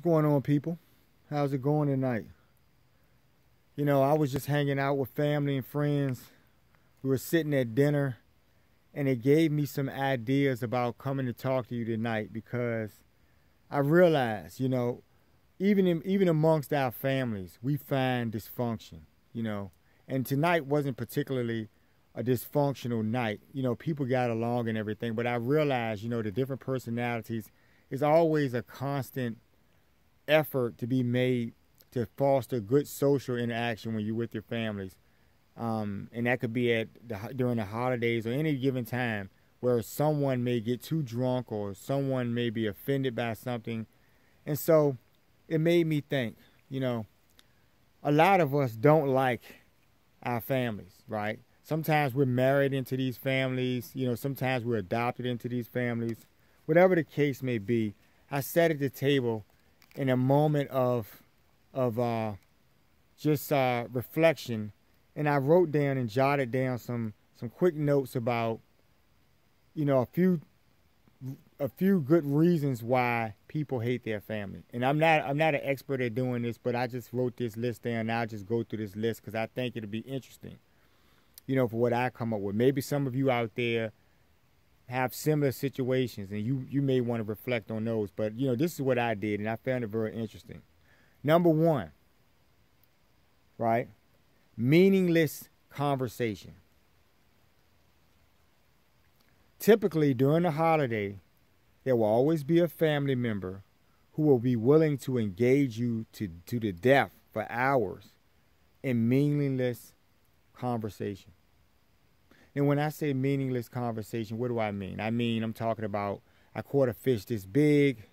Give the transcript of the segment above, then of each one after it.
going on, people? How's it going tonight? I was just hanging out with family and friends. We were sitting at dinner, and it gave me some ideas about coming to talk to you tonight because I realized, even amongst our families, we find dysfunction, you know. And tonight wasn't particularly a dysfunctional night. People got along and everything, but I realized, the different personalities is always a constant effort to be made to foster good social interaction when you're with your families. And that could be during the holidays or any given time where someone may get too drunk or someone may be offended by something. And so it made me think, a lot of us don't like our families, right? Sometimes we're married into these families, sometimes we're adopted into these families. Whatever the case may be, I sat at the table in a moment of reflection, and I wrote down and jotted down some quick notes about, a few good reasons why people hate their family. And I'm not an expert at doing this, but I just wrote this list down. And I'll just go through this list because I think it'll be interesting, for what I come up with. Maybe some of you out there have similar situations, and you may want to reflect on those. But, this is what I did, and I found it very interesting. Number one, right? Meaningless conversation. Typically, during the holiday, there will always be a family member who will be willing to engage you to the death for hours in meaningless conversation. And when I say meaningless conversation, what do I mean? I'm talking about, I caught a fish this big.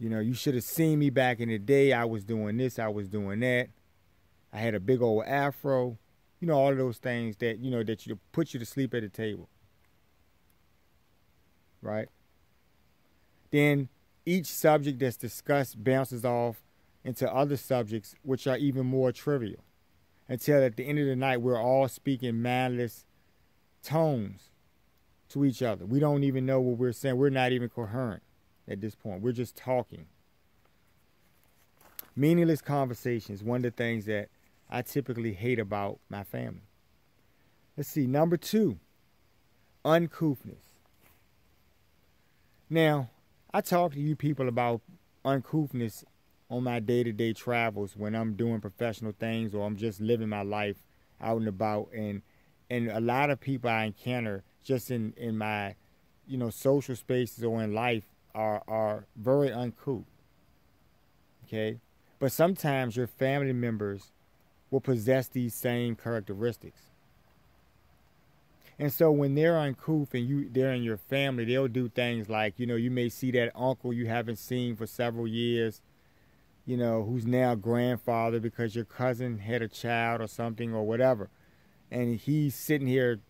You should have seen me back in the day. I was doing this, I was doing that. I had a big old afro. All of those things that, that you put you to sleep at the table. Right? Then each subject that's discussed bounces off into other subjects which are even more trivial, until at the end of the night we're all speaking mindless tones to each other. We don't even know what we're saying. We're not even coherent at this point. We're just talking. Meaningless conversations, one of the things that I typically hate about my family. Let's see, number two, uncouthness. Now, I talk to you people about uncouthness on my day-to-day travels when I'm doing professional things or I'm just living my life out and about. And a lot of people I encounter just in my, social spaces or in life are very uncouth. Okay? But sometimes your family members will possess these same characteristics. And so when they're uncouth and they're in your family, they'll do things like, you may see that uncle you haven't seen for several years, who's now grandfather because your cousin had a child or something or whatever. And he's sitting here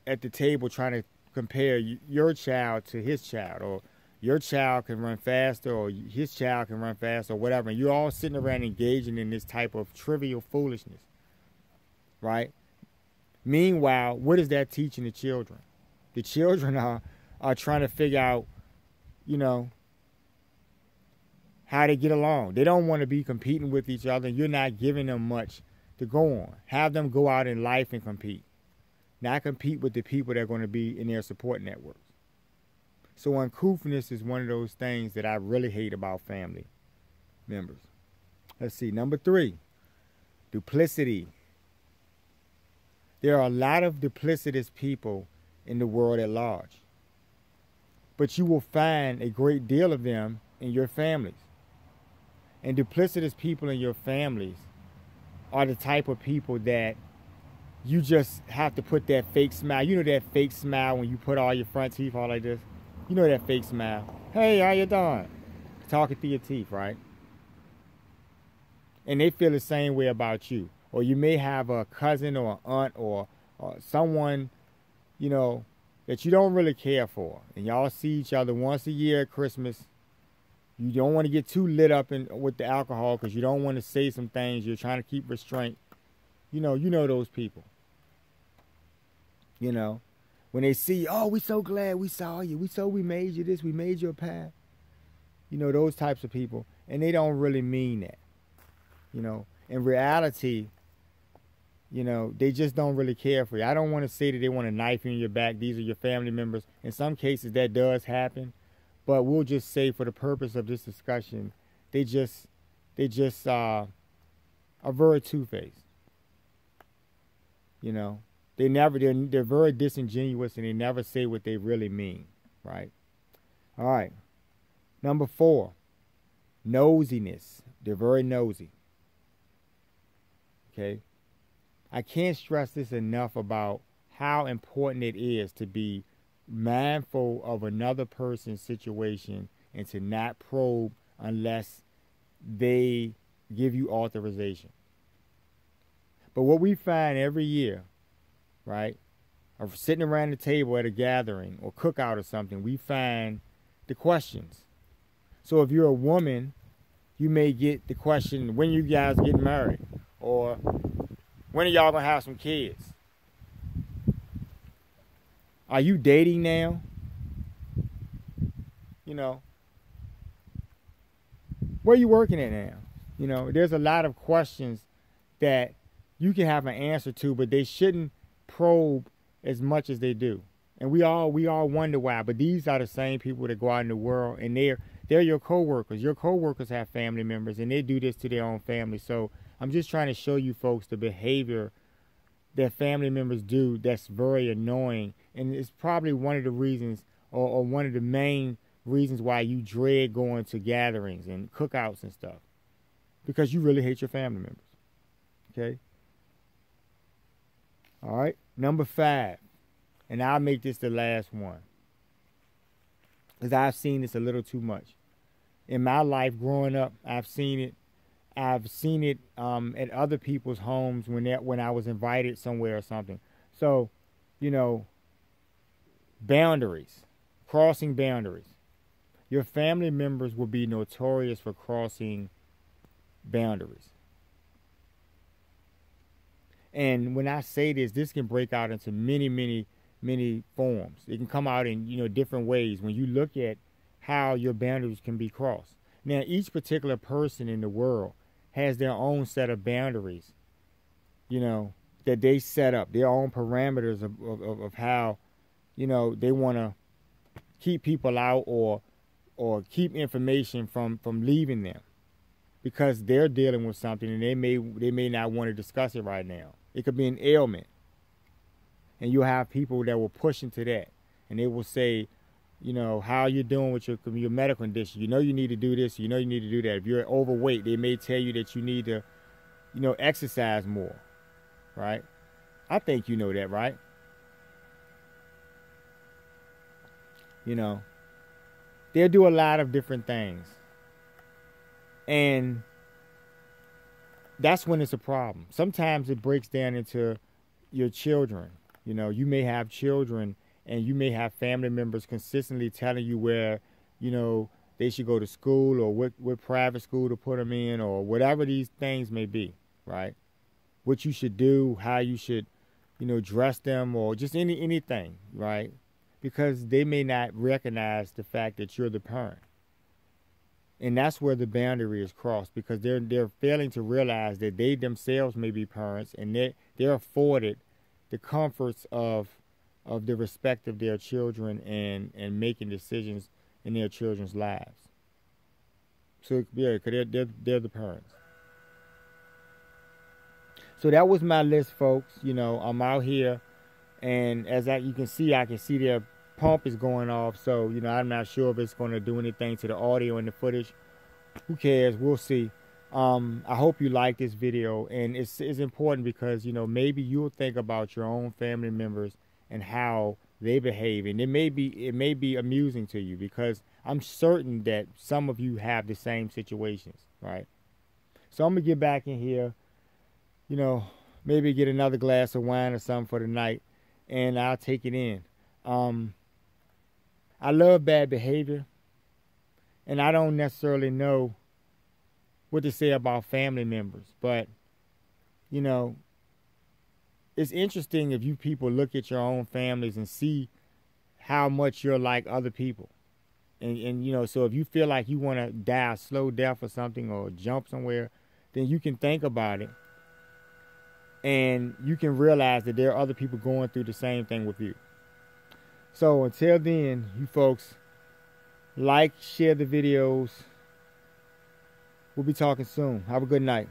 at the table trying to compare your child to his child, or your child can run faster or his child can run faster or whatever. And you're all sitting around engaging in this type of trivial foolishness, right? Meanwhile, what is that teaching the children? The children are trying to figure out, how they get along. They don't want to be competing with each other. You're not giving them much to go on. Have them go out in life and compete. Not compete with the people that are going to be in their support networks. So uncouthness is one of those things that I really hate about family members. Let's see. Number three, duplicity. There are a lot of duplicitous people in the world at large. But you will find a great deal of them in your families. And duplicitous people in your families are the type of people that you just have to put that fake smile. You know that fake smile when you put all your front teeth all like this? You know that fake smile. Hey, how you doing? Talking through your teeth, right? And they feel the same way about you. Or you may have a cousin or an aunt or someone, that you don't really care for. And y'all see each other once a year at Christmas. You don't want to get too lit up with the alcohol because you don't want to say some things. You're trying to keep restraint. You know those people. When they see, oh, we so glad we saw you. We made you this. We made you a pie. you know, those types of people, and they don't really mean that. You know, in reality, you know, they just don't really care for you. I don't want to say that they want to knife you in your back. These are your family members. In some cases, that does happen, but we'll just say for the purpose of this discussion, they just are very two-faced. You know, they're very disingenuous, and they never say what they really mean, right? All right. Number 4, nosiness. They're very nosy. Okay. I can't stress this enough about how important it is to be mindful of another person's situation and to not probe unless they give you authorization. But what we find every year, right, of sitting around the table at a gathering or cookout or something, we find the questions. So if you're a woman, you may get the question, when you guys getting married? Or when are y'all gonna have some kids? Are you dating now? You know, where are you working at now? You know, there's a lot of questions that you can have an answer to, but they shouldn't probe as much as they do. And we all wonder why, but these are the same people that go out in the world, and they're your coworkers. Your coworkers have family members, and they do this to their own family. So I'm just trying to show you folks the behavior that family members do that's very annoying, and it's probably one of the reasons, or one of the main reasons why you dread going to gatherings and cookouts and stuff, because you really hate your family members. Okay? All right, number 5, and I'll make this the last one, because I've seen this a little too much. In my life growing up, I've seen it at other people's homes when I was invited somewhere or something. So, you know, boundaries, crossing boundaries. Your family members will be notorious for crossing boundaries. And when I say this, this can break out into many, many, many forms. It can come out in, you know, different ways when you look at how your boundaries can be crossed. Now, each particular person in the world has their own set of boundaries, you know, that they set up, their own parameters of how, you know, they want to keep people out or keep information from leaving them, because they're dealing with something and they may not want to discuss it right now. It could be an ailment, and you'll have people that will push into that, and they will say, you know, how you doing with your medical condition? You know you need to do this. You know you need to do that. If you're overweight, they may tell you that you need to, you know, exercise more, right? I think you know that, right? You know, they'll do a lot of different things, and that's when it's a problem. Sometimes it breaks down into your children. You know, you may have children, and you may have family members consistently telling you where, you know, they should go to school, or what private school to put them in, or whatever these things may be, right? What you should do, how you should, you know, dress them, or just anything, right? Because they may not recognize the fact that you're the parent. And that's where the boundary is crossed, because they're failing to realize that they themselves may be parents, and they're afforded the comforts of the respect of their children and making decisions in their children's lives. So yeah, because they're the parents. So that was my list, folks. You know, I'm out here, and as you can see, I can see their pump is going off. So, you know, I'm not sure if it's going to do anything to the audio and the footage. Who cares? We'll see. I hope you like this video, and it's important because, you know, maybe you'll think about your own family members and how they behave, and it may be amusing to you, because I'm certain that some of you have the same situations, right? So I'm gonna get back in here, you know, maybe get another glass of wine or something for the night, and I'll take it in. I love bad behavior, and I don't necessarily know what to say about family members, but, you know, it's interesting if you people look at your own families and see how much you're like other people. And you know, so if you feel like you want to die a slow death or something, or jump somewhere, then you can think about it, and you can realize that there are other people going through the same thing with you. So until then, you folks, like, share the videos. We'll be talking soon. Have a good night.